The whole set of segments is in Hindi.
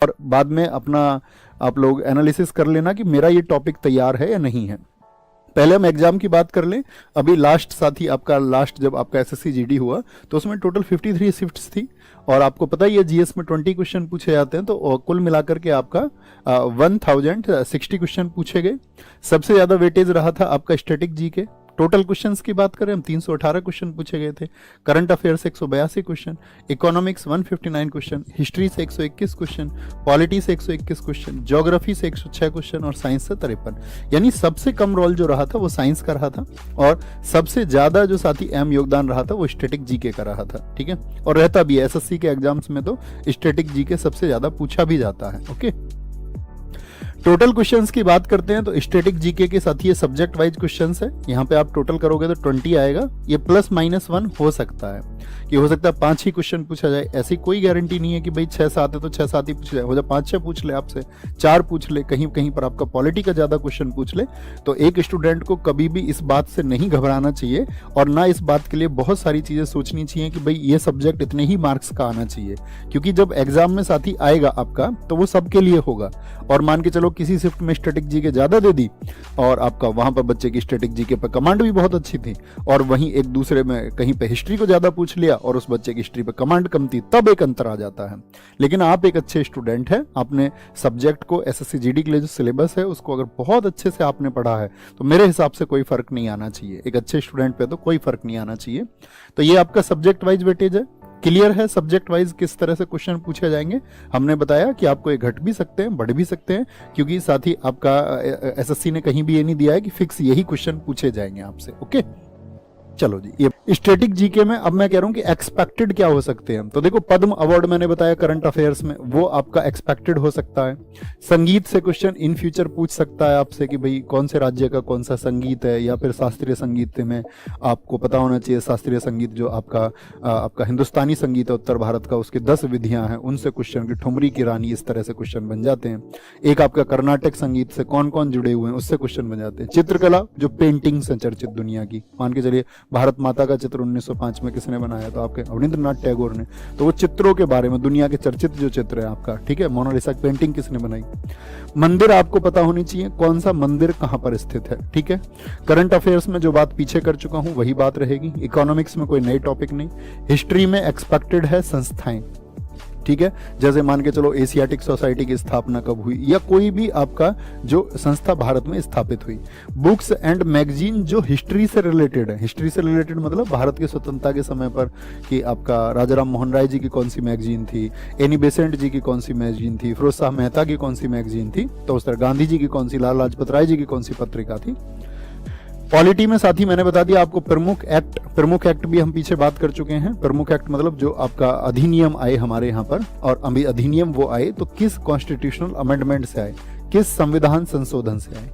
और बाद में अपना आप लोग एनालिसिस कर लेना कि मेरा ये टॉपिक तैयार है या नहीं है। पहले हम एग्जाम की बात कर लें। अभी लास्ट साथी आपका लास्ट जब आपका एसएससी जीडी हुआ तो उसमें टोटल 53 शिफ्ट्स थी, और आपको पता ही है जीएस में 20 क्वेश्चन पूछे जाते हैं, तो कुल मिलाकर के आपका 1060 क्वेश्चन पूछे गए। सबसे ज़्यादा वेटेज रहा था आपका स्टैटिक जी के। टोटल क्वेश्चंस की बात करें हम 318 क्वेश्चन पूछे गए थे। Current affairs 182 question, economics 159 question, history से 121 क्वेश्चन, पॉलिटी से 121 क्वेश्चन, ज्योग्राफी से 106 क्वेश्चन और साइंस से 53। यानी सबसे कम रोल जो रहा था वो साइंस का रहा था, और सबसे ज्यादा जो साथी अहम योगदान रहा था वो स्टैटिक जीके का रहा था। ठीक है, और रहता भी है एसएससी के एग्जाम्स में तो स्टैटिक जीके सबसे ज्यादा पूछा भी जाता है। ओके, टोटल क्वेश्चंस की बात करते हैं तो स्टैटिक जीके के साथ ये सब्जेक्ट वाइज क्वेश्चंस है। यहाँ पे आप टोटल करोगे तो 20 आएगा। ये +-1 हो सकता है कि हो सकता है 5 ही क्वेश्चन पूछा जाए, ऐसी कोई गारंटी नहीं है कि भाई 6-7 है तो 6-7 ही पूछ जाए। हो जाए 5-6 पूछ ले आपसे, 4 पूछ ले, कहीं कहीं पर आपका पॉलिटी का ज्यादा क्वेश्चन पूछ ले। तो एक स्टूडेंट को कभी भी इस बात से नहीं घबराना चाहिए, और ना इस बात के लिए बहुत सारी चीजें सोचनी चाहिए कि भाई ये सब्जेक्ट इतने ही मार्क्स का आना चाहिए, क्योंकि जब एग्जाम में साथी आएगा आपका तो वो सबके लिए होगा। और मान के चलो किसी शिफ्ट में स्टैटिक जीके ज्यादा दे दी, और आपका वहां पर बच्चे की स्टैटिक जीके पर कमांड भी बहुत अच्छी थी, और वहीं एक दूसरे में कहीं पे हिस्ट्री को ज्यादा पूछ लिया और उस बच्चे की हिस्ट्री पे कमांड कम थी, तब एक अंतर आ जाता है। लेकिन आप एक अच्छे स्टूडेंट हैं, आपने सब्जेक्ट को एसएससी जीडी के लिए जो सिलेबस है उसको अगर बहुत अच्छे से आपने पढ़ा है तो मेरे हिसाब से कोई फर्क नहीं आना चाहिए। एक अच्छे स्टूडेंट पे तो कोई फर्क नहीं आना चाहिए। तो ये आपका सब्जेक्ट वाइज वेटेज है। क्लियर है सब्जेक्ट वाइज किस तरह से क्वेश्चन पूछे जाएंगे। हमने बताया कि आपको ये घट भी सकते हैं, बढ़ भी सकते हैं, क्योंकि साथ ही आपका एसएससी ने कहीं भी ये नहीं दिया है कि फिक्स यही क्वेश्चन पूछे जाएंगे आपसे। ओके, चलो जी, ये स्टैटिक जीके में अब मैं कह रहा हूं कि एक्सपेक्टेड क्या हो सकते हैं। तो देखो, पद्म अवार्ड मैंने बताया करंट अफेयर्स में, वो आपका एक्सपेक्टेड हो सकता है। संगीत से क्वेश्चन इन फ्यूचर पूछ सकता है आपसे कि भाई कौन से राज्य का कौन सा संगीत है, या फिर शास्त्रीय संगीत में आपको पता होना चाहिए। शास्त्रीय संगीत जो आपका हिंदुस्तानी संगीत है उत्तर भारत का, उसकी 10 विधियां हैं, उनसे क्वेश्चन की ठुमरी की रानी, इस तरह से क्वेश्चन बन जाते हैं। एक आपका कर्नाटक संगीत से कौन कौन जुड़े हुए हैं, उससे क्वेश्चन बन जाते हैं। चित्रकला जो पेंटिंग्स हैं चर्चित दुनिया की, मान के चलिए भारत माता का चित्र 1905 में किसने बनाया, तो आपके अवनींद्रनाथ टैगोर ने। तो वो चित्रों के बारे में दुनिया के चर्चित जो चित्र है आपका, ठीक है, मोनालिसा पेंटिंग किसने बनाई। मंदिर आपको पता होनी चाहिए, कौन सा मंदिर कहां पर स्थित है। ठीक है, करंट अफेयर्स में जो बात पीछे कर चुका हूं वही बात रहेगी। इकोनॉमिक्स में कोई नई टॉपिक नहीं। हिस्ट्री में एक्सपेक्टेड है संस्थाएं, ठीक है, जैसे मान के चलो एशियाटिक सोसाइटी की स्थापना कब हुई, या कोई भी आपका जो संस्था भारत में स्थापित हुई। बुक्स एंड मैगजीन जो हिस्ट्री से रिलेटेड है, हिस्ट्री से रिलेटेड मतलब भारत की स्वतंत्रता के समय पर कि आपका राजा राम मोहन राय जी की कौन सी मैगजीन थी, एनी बेसेंट जी की कौन सी मैगजीन थी, फिरोज शाह मेहता की कौन सी मैगजीन थी, तो उस तरह गांधी जी की कौन सी, लाला लाजपत राय जी की कौन सी पत्रिका थी। पॉलिटी में साथी मैंने बता दिया आपको प्रमुख एक्ट भी हम पीछे बात कर चुके हैं। प्रमुख एक्ट मतलब जो आपका अधिनियम आए हमारे यहाँ पर, और अभी अधिनियम वो आए तो किस कॉन्स्टिट्यूशनल अमेंडमेंट से आए, किस संविधान संशोधन से आए।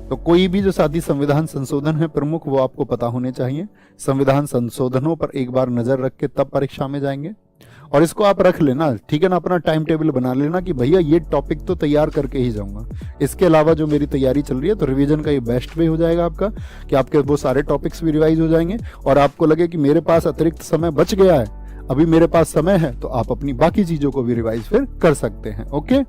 तो कोई भी जो साथी संविधान संशोधन है प्रमुख, वो आपको पता होने चाहिए। संविधान संशोधनों पर एक बार नजर रख के तब परीक्षा में जाएंगे, और इसको आप रख लेना, ठीक है ना, अपना टाइम टेबल बना लेना कि भैया ये टॉपिक तो तैयार करके ही जाऊंगा। इसके अलावा जो मेरी तैयारी चल रही है, तो रिवीजन का ये बेस्ट वे हो जाएगा आपका, कि आपके वो सारे टॉपिक्स भी रिवाइज हो जाएंगे, और आपको लगे कि मेरे पास अतिरिक्त समय बच गया है, अभी मेरे पास समय है, तो आप अपनी बाकी चीजों को भी रिवाइज फिर कर सकते हैं। ओके,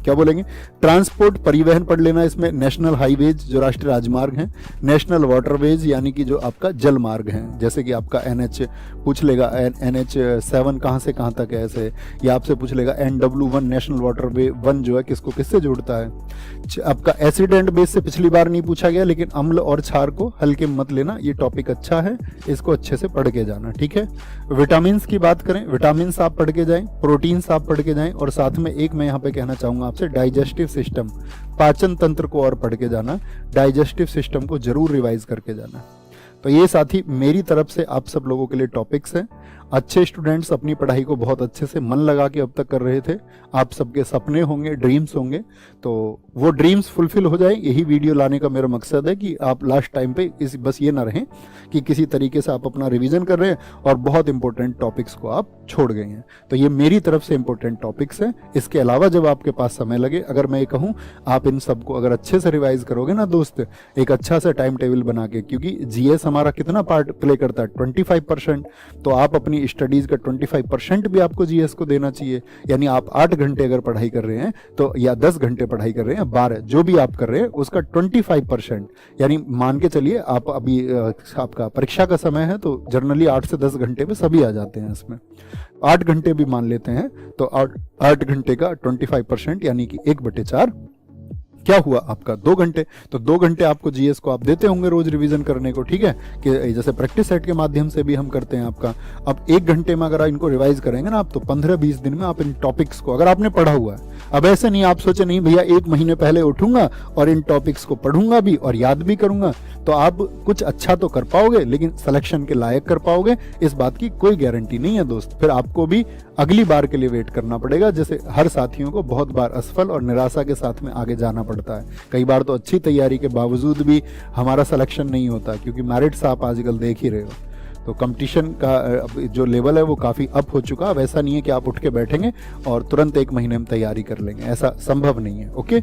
क्या बोलेंगे, ट्रांसपोर्ट परिवहन पढ़ लेना। इसमें नेशनल हाईवेज जो राष्ट्रीय राजमार्ग हैं, नेशनल वाटरवेज यानी कि जो आपका जल मार्ग हैं, जैसे कि आपका NH पूछ लेगा, NH7 कहाँ से कहाँ तक है ऐसे, या आपसे पूछ लेगा NW1 नेशनल वाटरवे 1 जो है किसको किससे जोड़ता है। आपका एसिड एंड बेस से पिछली बार नहीं पूछा गया, लेकिन अम्ल और क्षार को हल्के मत लेना, ये टॉपिक अच्छा है, इसको अच्छे से पढ़ के जाना। ठीक है, विटामिन की बात करें, विटामिन आप पढ़ के जाएं, प्रोटीन्स आप पढ़ के जाएं, और साथ में एक मैं यहाँ पे कहना चाहूंगा आपसे, डाइजेस्टिव सिस्टम, पाचन तंत्र को और पढ़ के जाना, डाइजेस्टिव सिस्टम को जरूर रिवाइज करके जाना। तो ये साथी मेरी तरफ से आप सब लोगों के लिए टॉपिक्स हैं। अच्छे स्टूडेंट्स अपनी पढ़ाई को बहुत अच्छे से मन लगा के अब तक कर रहे थे। आप सबके सपने होंगे, ड्रीम्स होंगे, तो वो ड्रीम्स फुलफिल हो जाए, यही वीडियो लाने का मेरा मकसद है कि आप लास्ट टाइम पे बस ये ना रहें कि किसी तरीके से आप अपना रिवीजन कर रहे हैं और बहुत इंपॉर्टेंट टॉपिक्स को आप छोड़ गए हैं। तो ये मेरी तरफ से इंपॉर्टेंट टॉपिक्स हैं। इसके अलावा जब आपके पास समय लगे, अगर मैं ये कहूँ आप इन सबको अगर अच्छे से रिवाइज करोगे ना दोस्त, एक अच्छा सा टाइम टेबल बना के, क्योंकि जीएस हमारा कितना पार्ट प्ले करता है, 25%, तो आप अपनी अपनी स्टडीज़ का 25% भी आपको जीएस को देना चाहिए। यानी आप 8 घंटे अगर पढ़ाई कर रहे हैं तो, या 10 घंटे पढ़ाई कर रहे हैं, 12 जो भी आप कर रहे हैं उसका 25%, यानी मान के चलिए आप अभी आपका परीक्षा का समय है तो जनरली 8 से 10 घंटे में सभी आ जाते हैं इसमें, 8 घंटे भी मान लेते हैं तो 8 घंटे का 25% यानी कि 1/4 क्या हुआ आपका 2 घंटे। तो 2 घंटे आपको जीएस को आप देते होंगे रोज रिवीजन करने को, ठीक है, कि जैसे प्रैक्टिस सेट के माध्यम से भी हम करते हैं आपका। अब 1 घंटे में अगर आप इनको रिवाइज करेंगे ना आप, तो 15-20 दिन में आप इन टॉपिक्स को, अगर आपने पढ़ा हुआ है, अब ऐसे नहीं आप सोचे नहीं भैया 1 महीने पहले उठूंगा और इन टॉपिक्स को पढ़ूंगा भी और याद भी करूंगा, तो आप कुछ अच्छा तो कर पाओगे लेकिन सिलेक्शन के लायक कर पाओगे, इस बात की कोई गारंटी नहीं है दोस्त। फिर आपको भी अगली बार के लिए वेट करना पड़ेगा, जैसे हर साथियों को बहुत बार असफल और निराशा के साथ में आगे जाना पड़ता है। कई बार तो अच्छी तैयारी के बावजूद भी हमारा सिलेक्शन नहीं होता, क्योंकि मेरिट्स आप आजकल देख ही रहे हो। तो कंपटीशन का जो लेवल है वो काफ़ी अप हो चुका। अब ऐसा नहीं है कि आप उठ के बैठेंगे और तुरंत 1 महीने में तैयारी कर लेंगे, ऐसा संभव नहीं है। ओके,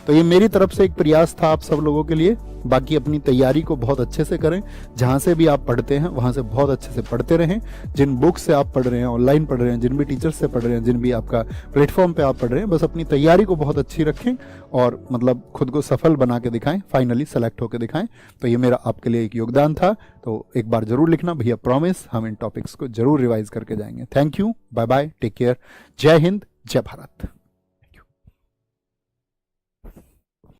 तो ये मेरी तरफ से एक प्रयास था आप सब लोगों के लिए। बाकी अपनी तैयारी को बहुत अच्छे से करें, जहाँ से भी आप पढ़ते हैं वहाँ से बहुत अच्छे से पढ़ते रहें। जिन बुक्स से आप पढ़ रहे हैं, ऑनलाइन पढ़ रहे हैं, जिन भी टीचर्स से पढ़ रहे हैं, जिन भी आपका प्लेटफॉर्म पे आप पढ़ रहे हैं, बस अपनी तैयारी को बहुत अच्छी रखें और मतलब खुद को सफल बना के दिखाएं, फाइनली सेलेक्ट होकर दिखाएं। तो ये मेरा आपके लिए एक योगदान था। तो एक बार जरूर लिखना भैया, प्रॉमिस हम इन टॉपिक्स को जरूर रिवाइज करके जाएंगे। Thank you, bye bye, take care, जय हिंद, जय भारत।